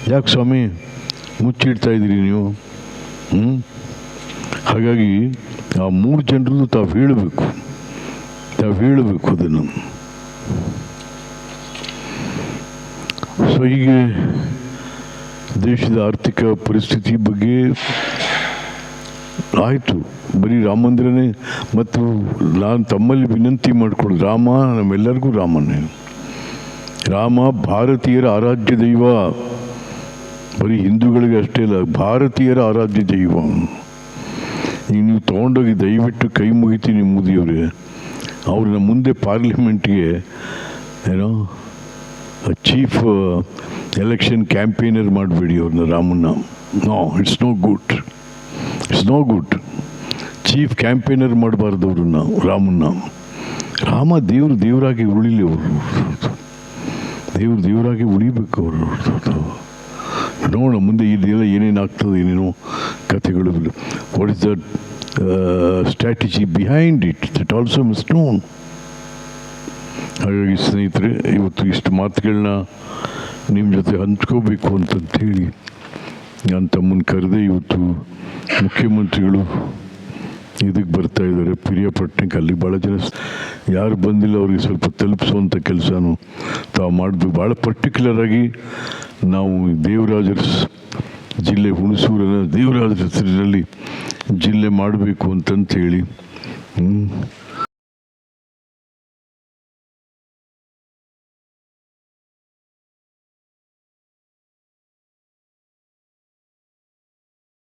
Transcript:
ಯಾಕೆ ಸ್ವಾಮಿ ಮುಚ್ಚಿಡ್ತಾ ಇದ್ದೀರಿ ನೀವು? ಹಾಗಾಗಿ ಆ 3 ಜನರದ್ದು ತಾವು ಹೇಳಬೇಕು ಅದನ್ನು. ಸೊ ಹೀಗೆ ದೇಶದ ಆರ್ಥಿಕ ಪರಿಸ್ಥಿತಿ ಬಗ್ಗೆ ಆಯಿತು. ಬರೀ ರಾಮ ಮಂದಿರನೇ. ಮತ್ತು ನಾನು ತಮ್ಮಲ್ಲಿ ವಿನಂತಿ ಮಾಡಿಕೊಳ್ಳೋದು, ರಾಮ ನಮ್ಮೆಲ್ಲರಿಗೂ ರಾಮನೇ. ರಾಮ ಭಾರತೀಯರ ಆರಾಧ್ಯ ದೈವ. ಬರೀ ಹಿಂದೂಗಳಿಗೆ ಅಷ್ಟೇ ಅಲ್ಲ, ಭಾರತೀಯರ ಆರಾಧ್ಯ ದೈವ. ಈಗ ನೀವು ತೊಗೊಂಡೋಗಿ ದಯವಿಟ್ಟು ಕೈ ಮುಗಿತೀನಿ ಮೋದಿಯವರೇ, ಅವ್ರನ್ನ ಮುಂದೆ ಪಾರ್ಲಿಮೆಂಟ್ಗೆ ಚೀಫ್ ಎಲೆಕ್ಷನ್ ಕ್ಯಾಂಪೇನರ್ ಮಾಡಬೇಡಿ ಅವ್ರನ್ನ, ರಾಮನ್ನ. No, it's no good. Chief campaigner ಮಾಡಬಾರ್ದು ಅವ್ರನ್ನ, ರಾಮನ್ನ. ರಾಮ ದೇವರಾಗಿ ಉಳಿಲಿ ಅವರು, ದೇವರಾಗಿ ಉಳಿಬೇಕು ಅವರು. ನೋಡೋಣ ಮುಂದೆ ಇದೆಲ್ಲ ಏನೇನಾಗ್ತದೆ, ಏನೇನೋ ಕಥೆಗಳು. What is that strategy behind it, that also must known. ಹಾಗಾಗಿ ಸ್ನೇಹಿತರೆ, ಇವತ್ತು ಇಷ್ಟು ಮಾತುಗಳನ್ನ ನಿಮ್ಮ ಜೊತೆ ಹಂಚ್ಕೋಬೇಕು ಅಂತಂತೇಳಿ ನಾನು ತಮ್ಮನ್ನು ಕರೆದೆ. ಇವತ್ತು ಮುಖ್ಯಮಂತ್ರಿಗಳು ಇದಕ್ಕೆ ಬರ್ತಾ ಇದ್ದಾರೆ ಪಿರಿಯಾಪಟ್ಟಣಕ್ಕೆ. ಅಲ್ಲಿ ಭಾಳ ಜನ ಯಾರು ಬಂದಿಲ್ಲ ಅವ್ರಿಗೆ ಸ್ವಲ್ಪ ತಲುಪಿಸುವಂಥ ಕೆಲಸನೂ ತಾವು ಮಾಡಬೇಕು. ಭಾಳ ಪರ್ಟಿಕ್ಯುಲರಾಗಿ ನಾವು ದೇವರಾಜರ ಜಿಲ್ಲೆ, ಹುಣಸೂರನ್ನು ದೇವರಾಜರ ಹೆಸರಿನಲ್ಲಿ ಜಿಲ್ಲೆ ಮಾಡಬೇಕು ಅಂತಂತೇಳಿ